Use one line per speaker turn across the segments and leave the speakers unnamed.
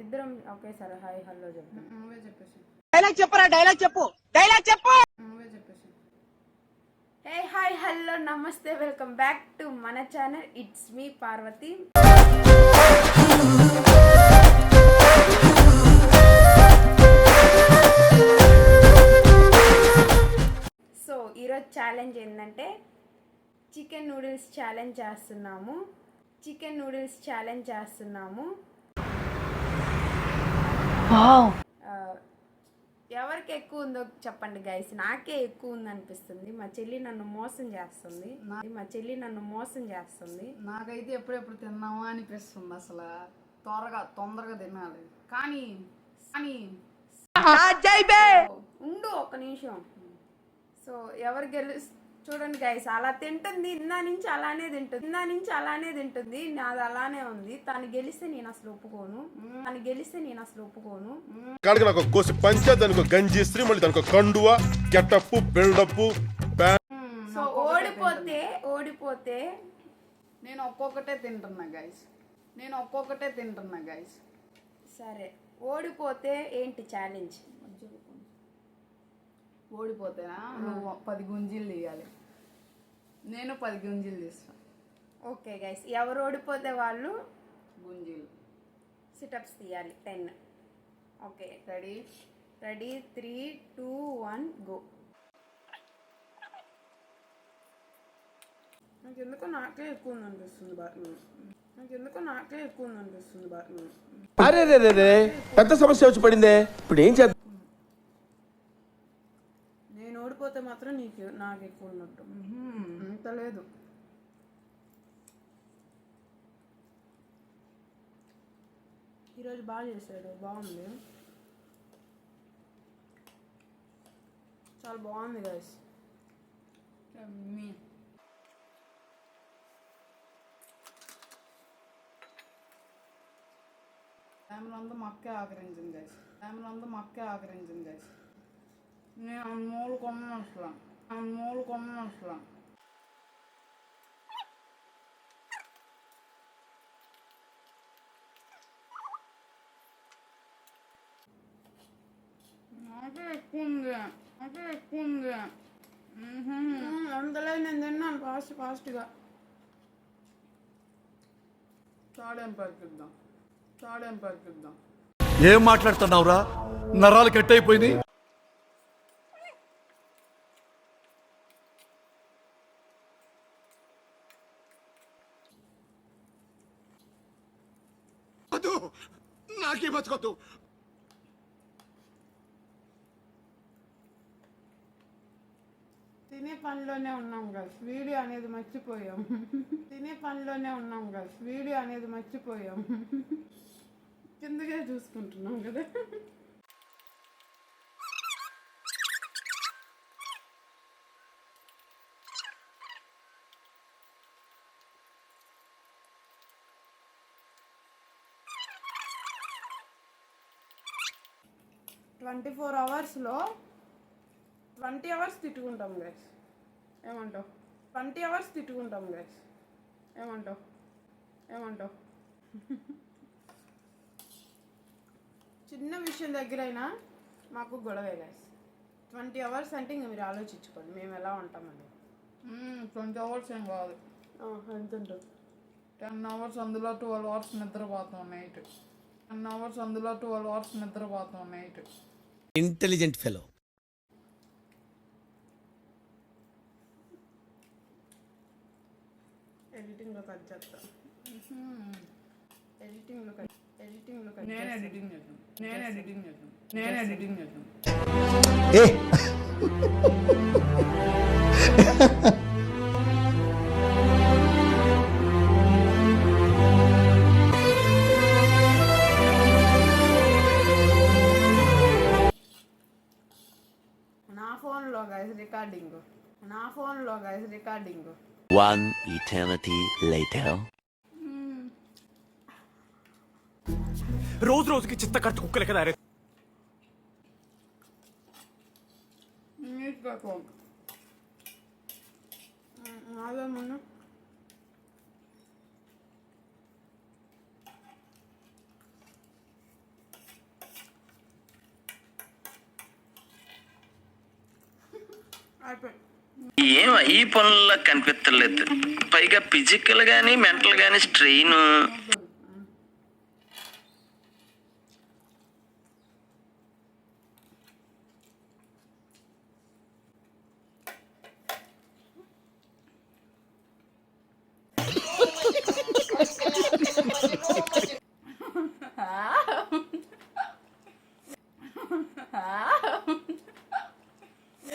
ఇద్దరం ఒకేసారి hi hello చెప్తాం. నువ్వే చెప్పేసి
డైలాగ్ చెప్పరా, డైలాగ్ చెప్పు, డైలాగ్ చెప్పు.
నువ్వే చెప్పేసి హే హాయ్ హలో నమస్తే వెల్కమ్ బ్యాక్ టు మన channel. It's me Parvati. So ఈరోజు ఛాలెంజ్ ఏంటంటే చికెన్ నూడిల్స్ ఛాలెంజ్ చేస్తున్నాము. ఎవరికి ఎక్కువ ఉందో చెప్పండి గైస్. నాకే ఎక్కువ ఉంది అనిపిస్తుంది. మా చెల్లి నన్ను మోసం చేస్తుంది.
నాకైతే ఎప్పుడెప్పుడు తిన్నామా అనిపిస్తుంది. అసలు తొందరగా తినాలి. కానీ
ఉండు ఒక్క నిమిషం. సో ఎవరు చూడండి గైస్, అలా తింటుంది. ఇందా నుంచి అలానే తింటుంది. నాది అలానే ఉంది. తను గెలిస్తే నేను అసలు ఒప్పుకోను.
కాడికి నాకు కోసి పంచే దానికి గంజి ఇస్త్రీ మళ్ళీ దానికి కండువ గెటప్ బిల్డప్.
సో ఓడిపోతే
నేను ఒక్కొక్కటే తింటున్నా గైస్.
సరే, ఓడిపోతే ఏంటి ఛాలెంజ్?
ఓడిపోతేనా నువ్వు 10 గుంజీలు తీయాలి, నేను 10 గుంజీలు తీస్తాను.
ఓకే గైస్, ఎవరు ఓడిపోతే వాళ్ళు
గుంజీలు
సిటప్స్ తీయాలి 10. Okay,
ready
3, 2, 1 go. నాకెందుకో నాకే ఎక్కువ అనిపిస్తుంది బాగా.
అరే రే పెద్ద సమస్య వచ్చి పడిందే. ఇప్పుడు ఏం చేద్దాం?
నేను ఓడిపోతే మాత్రం నాకు ఎక్కువ ఉన్నట్టు. అంత లేదు. ఈరోజు బాగా చేశాడు, బాగుంది, చాలా బాగుంది గైస్.
ఫ్యామిలీ మక్కే ఆకరించింది గైస్. నేను మూలు కొన్నాను అసలు. నాకే ఎక్కువ ఉంది.
అందులో నేను తిన్నాను ఫాస్ట్గా.
చాడేం పరికిద్దాం.
ఏం మాట్లాడుతున్నావురా? నరాలు కట్ అయిపోయింది.
నాకే బతుకొద్దు.
తినే పనిలోనే ఉన్నాం గైస్, వీడియో అనేది మర్చిపోయాం. కిందకే చూసుకుంటున్నాం కదా. ట్వంటీ 20 అవర్స్ తిట్టుకుంటాం గైస్. ఏమంటావు? 20 అవర్స్ తిట్టుకుంటాం గైస్. ఏమంటావు? చిన్న విషయం దగ్గరైనా మాకు గొడవే గైస్. 20 అవర్స్ అంటే ఇంక మీరు ఆలోచించుకోండి మేము ఎలా ఉంటామని.
20 అవర్స్ ఏం కాదు,
ఎంత ఉంటుంది?
10 అవర్స్, అందులో 12 అవర్స్ నిద్రపోతాం నైట్.
Intelligent fellow.
ఎడిటింగ్లో కట్ చేస్తాను.
నేను ఎడిటింగ్ చేస్తాను.
నా ఫోన్లో guys recording.
One eternity later.
రోజుకి చిత్త కట్టు కుక్కలే కదా.
అదే మొన్న అయిపోయింది.
ఏం ఈ పనుల్లో కనిపించలేదు. పైగా ఫిజికల్ గానీ మెంటల్ గానీ స్ట్రెయిన్.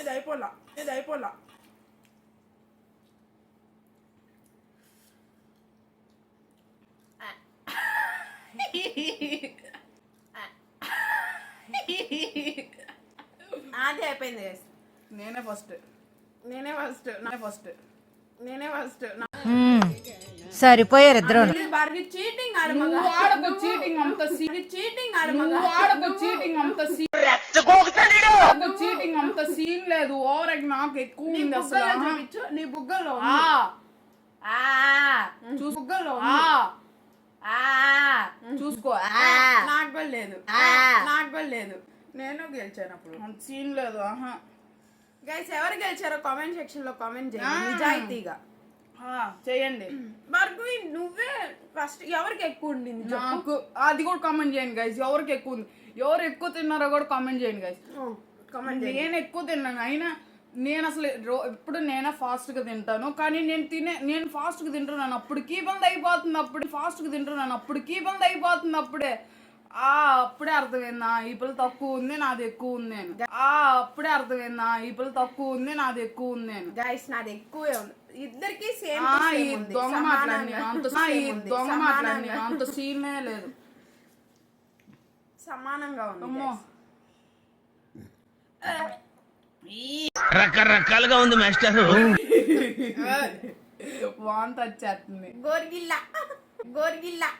ఇది అయిపోలా. అది అయిపోయింది guys.
నేనే ఫస్ట్
సరిపోయారు ఇద్దరు
చీటింగ్
చీటింగ్ అంత చీటింగ్ అంత సీన్ లేదు. ఓవర్ నాకు ఎక్కువ ఉంది అసలు.
నీ బుగ్గల్లో
చూసుకో.
నాకు కూడా లేదు. నేను గెలిచాను అప్పుడు.
అంత సీన్ లేదు.
గైస్ ఎవరు గెలిచారో కామెంట్ సెక్షన్ లో కామెంట్ చేయండి నిజాయితీగా.
చేయండి.
మరి నువ్వే ఫస్ట్ ఎవరికి ఎక్కువ ఉండింది
నాకు అది కూడా కామెంట్ చేయండి గైస్. ఎవరికి ఎక్కువ ఉంది, ఎవరు ఎక్కువ తిన్నారో కూడా కామెంట్ చేయండి గైస్. నేను ఎక్కువ తిన్నాను. అయినా నేను అసలు ఎప్పుడు నేనే ఫాస్ట్ గా తింటాను. కానీ నేను ఫాస్ట్ గా తింటున్నాను అప్పటికి బంద్ అయిపోతుంది. అప్పుడే అప్పుడే అర్థమైందా ఈ పిల్ల తక్కువ ఉంది నాది ఎక్కువ ఉంది అని. అప్పుడే అర్థమైందా ఈ పిల్ల తక్కువ ఉంది నాది ఎక్కువ ఉంది అని.
గైస్ నాది ఎక్కువే ఉంది. ఇద్దరికి సేమ్
దొంగ మాట్లాడి అంత సీనే లేదు.
సమానంగా ఉంది.
అమ్మో
రకరకాలుగా ఉంది మాస్టర్.
వాంత వచ్చేస్తుంది.
గోర్గిల్లా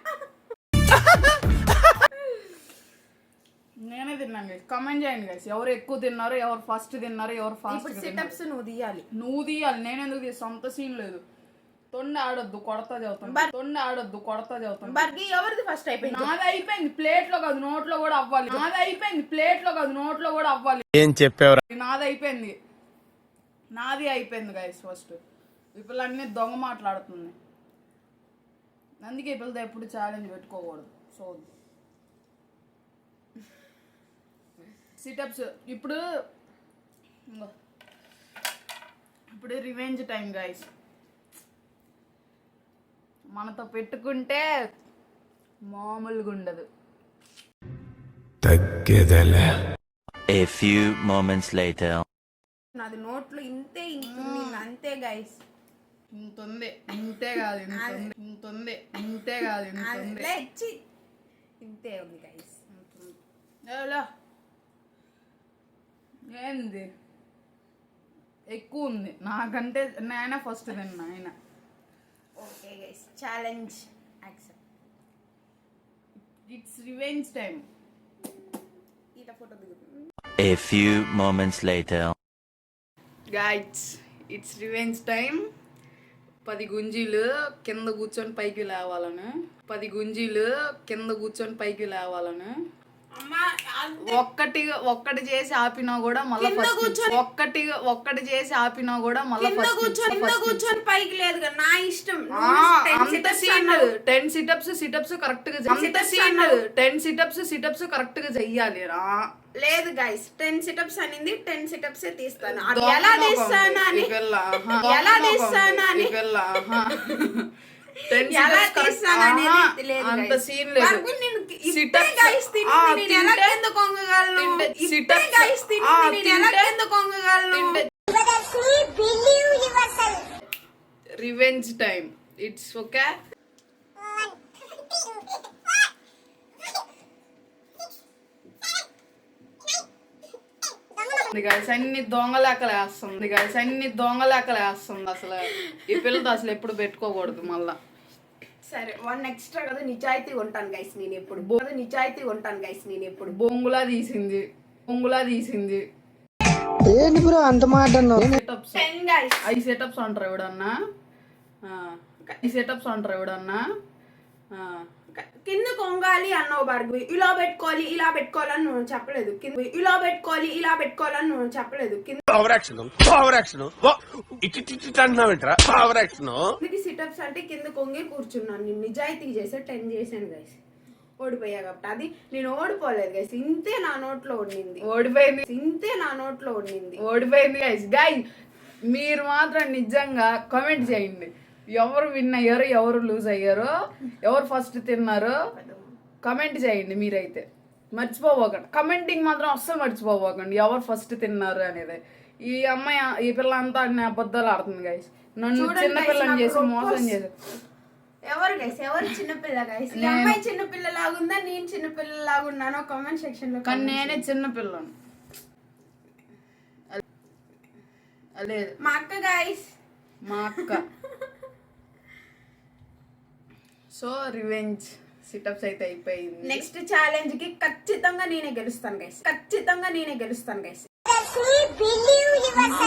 నేనే తిన్నాను గైస్. కామెంట్ చేయండి గైస్. ఎవరు ఎక్కువ తిన్నారు, ఎవరు ఫస్ట్ తిన్నారు, ఎవరు ఫాస్ట్.
సిటప్స్ నువ్వు తీయాలి.
నేను ఎందుకు తీస్తా? అంత సీన్ లేదు. తొండ ఆడొద్దు కొడతా చదువుతాను.
బర్గీ ఎవరిది ఫస్ట్ అయిపోయింది?
నాది అయిపోయింది. ప్లేట్ లో కాదు నోట్లో కూడా అవ్వాలి.
ఏం చెప్పావు?
నాది అయిపోయింది గైస్ ఫస్ట్. ఈ పిల్ల అన్ని దొంగ మాట్లాడుతుంది. అందుకే ఈ పిల్లతో ఎప్పుడు ఛాలెంజ్ పెట్టుకోకూడదు. సో సిటప్స్ ఇప్పుడు రివెంజ్ టైం గైస్. మనతో పెట్టుకుంటే మామూలుగా ఉండదు.
A few moments later.
నాది నోట్లో ఇంతే అంతే గైస్.
ఇంతే కాదు
ఇంతే ఉంది గైస్.
ఏంది ఎక్కువ ఉంది నాకంటే. నేనే ఫస్ట్ తిన్నా. ఆయన
okay guys challenge accept.
It's revenge time.
ఈట ఫోటో దిగుతుంది.
A few moments later.
Guys it's revenge time. 10 గుంజీలు కింద కూర్చొని పైకి లేవాలను. ఒక్కటి చేసి ఆపినా కూడా మళ్ళీ ఒక్కటి చేసి ఆపినా కూడా మళ్ళీ
కూర్చొని పైకి లేదు కదా నా ఇష్టం.
అంత సీన్ 10 సిటప్స్ కరెక్ట్ గా 10 సిటప్స్ కరెక్ట్ గా చెయ్యాలి.
లేదు గైస్ 10 సిటప్స్ అనింది. 10 సిటప్స్ తీస్తాను. ఎలా తీస్తాను అని
అంత సీన్ లేదు. Revenge time. It's okay. అన్ని దొంగలేకలు వేస్తుంది. అసలు ఈ పిల్లతో అసలు ఎప్పుడు పెట్టుకోకూడదు మళ్ళా.
సరే 1 ఎక్స్ట్రా కదా నిజాయితీ ఉంటాను గైస్ నేను ఎప్పుడు.
బొంగులా తీసింది.
ఏంటి బ్రో అంత మాట అన్నావు?
5 సెటప్స్ అంటారు ఎవడన్నా.
కింద కొంగాలి అన్నావు భార్గవి, ఇలా పెట్టుకోవాలని నువ్వు చెప్పలేదు. ఇలా పెట్టుకోవాలని నువ్వు చెప్పలేదు.
ఓవర్ యాక్షన్ అంటున్నావేంట్రా? Over action.
కిందకి సిటప్స్ అంటే కింద కొంగి కూర్చున్నాను. నేను నిజాయితీ చేసా 10 చేశాను గైస్. ఓడిపోయా కాబట్టి అది నేను ఓడిపోలేదు గైస్. ఇంతే నా నోట్లో ఉండింది.
ఓడిపోయింది గైస్. మీరు మాత్రం నిజంగా కామెంట్ చేయండి, ఎవరు విన్ అయ్యారో, ఎవరు లూజ్ అయ్యారో, ఎవరు ఫస్ట్ తిన్నారో కమెంట్ చేయండి. మీరైతే మర్చిపోబోకండి, కమెంటింగ్ మాత్రం అస్సలు మర్చిపోబోకండి, ఎవరు ఫస్ట్ తిన్నారు అనేది. ఈ అమ్మాయి ఈ పిల్ల అంతా అబద్ధాలు ఆడుతుంది గైస్. నన్ను చిన్నపిల్లని చేసి మోసం చేసి.
ఎవరు చిన్నపిల్ల గైస్? ఈ అమ్మాయి చిన్నపిల్ల లాగుందా, నేను చిన్నపిల్ల లాగున్నానో కామెంట్ సెక్షన్ లో.
కానీ నేనే చిన్నపిల్లను. లేదు,
మా అక్క గైస్,
మా అక్క. సో రివెంజ్ సిటప్స్ అయితే అయిపోయింది.
నెక్స్ట్ ఛాలెంజ్ కి ఖచ్చితంగా నేనే గెలుస్తాను గైస్.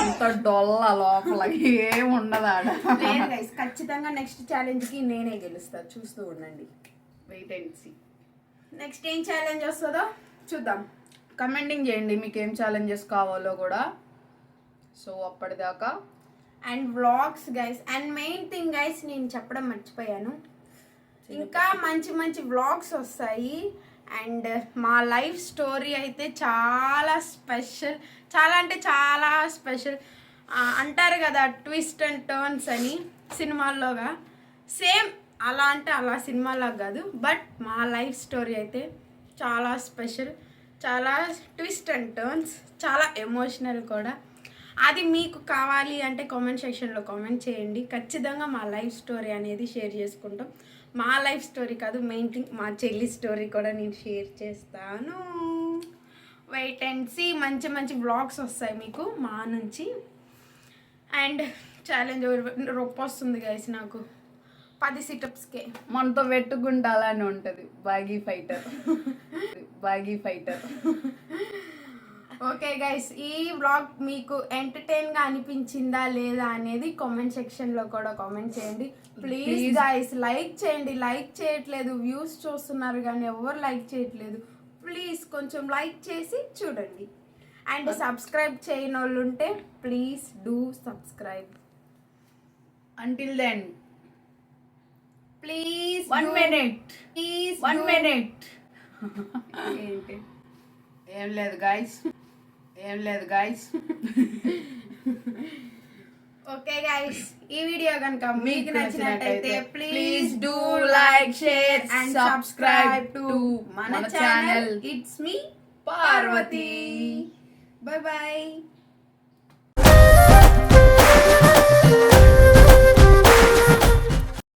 అంత డొల్ల లోపల ఏముండదు ఆడ.
లేదు గైస్, ఖచ్చితంగా నెక్స్ట్ ఛాలెంజ్ కి నేనే గెలుస్తా. చూస్తూ ఉండండి,
వెయిట్ అండ్ సీ.
నెక్స్ట్ ఏం ఛాలెంజ్ వస్తుందో చూద్దాం.
కమెంటింగ్ చేయండి మీకు ఏం ఛాలెంజెస్ కావాలో కూడా. సో అప్పటిదాకా
and vlogs guys, and main thing guys, నేను చెప్పడం మర్చిపోయాను, ఇంకా మంచి మంచి వ్లాగ్స్ వస్తాయి. అండ్ మా లైఫ్ స్టోరీ అయితే చాలా స్పెషల్, చాలా అంటే చాలా స్పెషల్. అంటారు కదా ట్విస్ట్ అండ్ టర్న్స్ అని సినిమాల్లోగా, సేమ్ అలా అంటే అలా సినిమాలో కాదు, బట్ మా లైఫ్ స్టోరీ అయితే చాలా స్పెషల్, చాలా ట్విస్ట్ అండ్ టర్న్స్, చాలా ఎమోషనల్ కూడా. అది మీకు కావాలి అంటే కామెంట్ సెక్షన్లో కామెంట్ చేయండి. ఖచ్చితంగా మా లైఫ్ స్టోరీ అనేది షేర్ చేసుకుంటాం. మా లైఫ్ స్టోరీ కాదు, మెయిన్ థింగ్ మా చెల్లి స్టోరీ కూడా నేను షేర్ చేస్తాను. Wait and see. మంచి మంచి వ్లాగ్స్ వస్తాయి మీకు మా నుంచి. అండ్ ఛాలెంజ్ రొప్ప వస్తుంది గైస్ నాకు 10 సిటప్స్కే.
మనతో పెట్టుకుంటే అలానే ఉంటుంది. బాగీ ఫైటర్.
ఓకే గైస్, ఈ వ్లాగ్ మీకు ఎంటర్టైన్గా అనిపించిందా లేదా అనేది కామెంట్ సెక్షన్లో కూడా కామెంట్ చేయండి ప్లీజ్ గైస్. లైక్ చేయండి, లైక్ చేయట్లేదు. వ్యూస్ చూస్తున్నారు కానీ ఎవరు లైక్ చేయట్లేదు. ప్లీజ్ కొంచెం లైక్ చేసి చూడండి. అండ్ సబ్స్క్రైబ్ చేయని వాళ్ళు ఉంటే please do subscribe.
Until then
please
1 minute.
Please
1 minute. ఏం లేదు గాయస్.
ఓకే గైస్, ఈ వీడియో కనుక మీకు నచ్చినట్టయితే please do
like,
like, share and subscribe to మన channel. It's me Parvati. Bye by.